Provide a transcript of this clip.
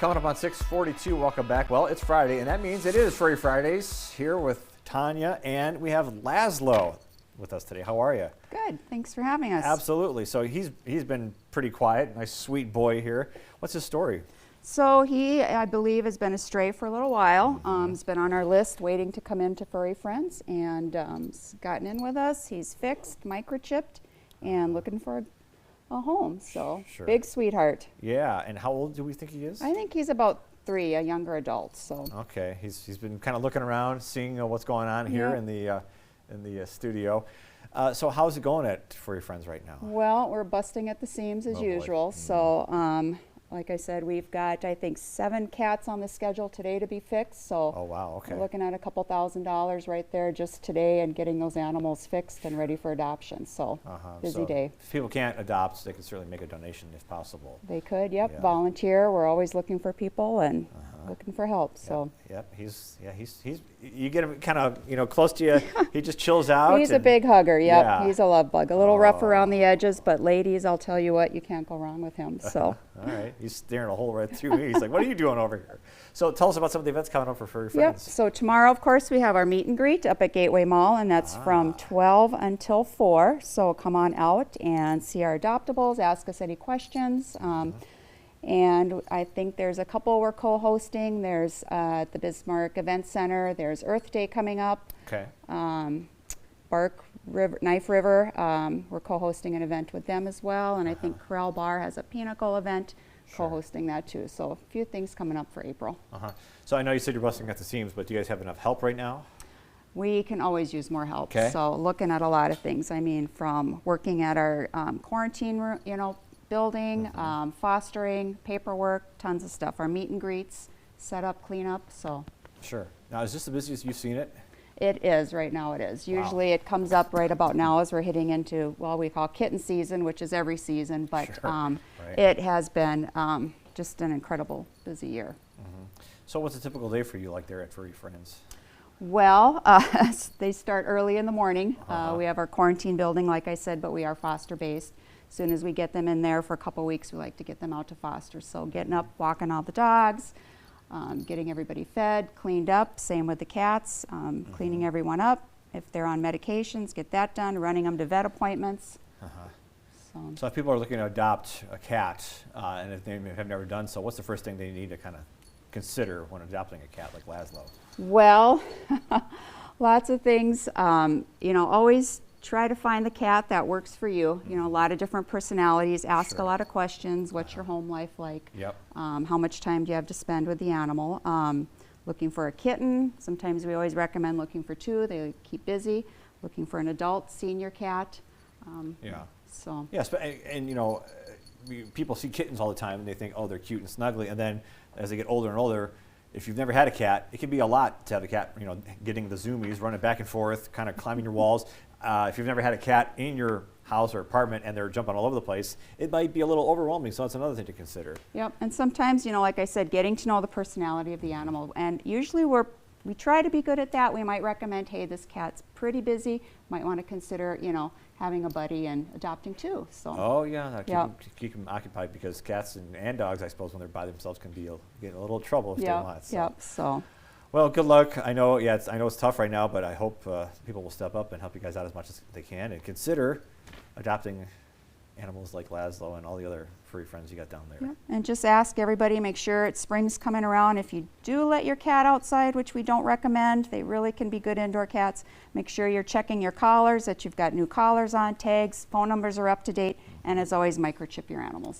Coming up on 6:42, welcome back. Well, it's Friday, and that means it is Furry Fridays here with Tanya, and we have Laszlo with us today. How are you? Good. Thanks for having us. Absolutely. So he's been pretty quiet, nice sweet boy here. What's his story? So he, I believe, has been a stray for a little while. He's been on our list waiting to come into Furry Friends, and he's gotten in with us. He's fixed, microchipped, and looking for a home. So Sure. Big sweetheart. Yeah, and how old do we think he is? I think he's about 3, a younger adult. So Okay, he's been kind of looking around, seeing what's going on here Yeah. in the studio. So how's it going at Furry Friends right now? Well, we're busting at the seams as Oh, boy. usual. So like I said, we've got, I think, 7 cats on the schedule today to be fixed. So Oh wow, okay. we're looking at a couple $1,000s right there just today and getting those animals fixed and ready for adoption. So busy So day. if people can't adopt, they can certainly make a donation if possible. They could, yep, Yeah. volunteer. We're always looking for people and looking for help. So Yep, he's you get him kind of close to you, he just chills out. he's a and- big hugger. Yep, Yeah. he's a love bug. A little rough around the edges, but ladies, I'll tell you what, you can't go wrong with him. So. All right, he's staring a hole right through me. He's like, "What are you doing over here?" So tell us about some of the events coming up for Furry Yep. Friends. So tomorrow, of course, we have our meet and greet up at Gateway Mall, and that's from 12 until 4. So come on out and see our adoptables, ask us any questions. And I think there's a couple we're co-hosting. There's at the Bismarck Event Center. There's Earth Day coming up. Okay. Knife River, we're co-hosting an event with them as well. And I think Corral Bar has a Pinnacle event, co-hosting that too. So a few things coming up for April. So I know you said you're busting at the seams, but do you guys have enough help right now? We can always use more help. Okay. So looking at a lot of things. I mean, from working at our quarantine room, building, fostering, paperwork, tons of stuff. Our meet and greets, set up, clean up. So Sure. Now, is this the busiest you've seen it? it is right now. It is. Usually it comes up right about now as we're hitting into we call kitten season, which is every season. But Sure. Right. it has been just an incredible busy year. So what's a typical day for you like there at Furry Friends? Well, they start early in the morning. We have our quarantine building, like I said, but we are foster based. As soon as we get them in there for a couple weeks, we like to get them out to foster. So getting up, walking all the dogs, getting everybody fed, cleaned up. Same with the cats, cleaning everyone up. If they're on medications, get that done, running them to vet appointments. So if people are looking to adopt a cat, and if they have never done so, what's the first thing they need to kind of consider when adopting a cat like Laszlo? Well, lots of things. Always try to find the cat that works for you. A lot of different personalities. Ask a lot of questions. What's your home life like? Yep. How much time do you have to spend with the animal? Looking for a kitten. Sometimes we always recommend looking for 2. They keep busy. Looking for an adult senior cat. Yeah. So. Yes, but people see kittens all the time and they think, oh, they're cute and snuggly, and then as they get older and older, if you've never had a cat, it can be a lot to have a cat, getting the zoomies, running back and forth, kind of climbing your walls. If you've never had a cat in your house or apartment and they're jumping all over the place, it might be a little overwhelming, so that's another thing to consider. Yep, and sometimes, like I said, getting to know the personality of the animal. And usually we try to be good at that. We might recommend, hey, this cat's pretty busy. Might want to consider, having a buddy and adopting too. So. Oh yeah, keep them occupied, because cats and dogs, I suppose, when they're by themselves, can get in a little trouble if they want. So. Yep. So. Well, good luck. I know it's tough right now, but I hope people will step up and help you guys out as much as they can, and consider adopting animals like Laszlo and all the other furry friends you got down there. Yep. And just ask everybody, make sure spring's coming around. If you do let your cat outside, which we don't recommend, they really can be good indoor cats. Make sure you're checking your collars, that you've got new collars on, tags, phone numbers are up to date, and as always, microchip your animals.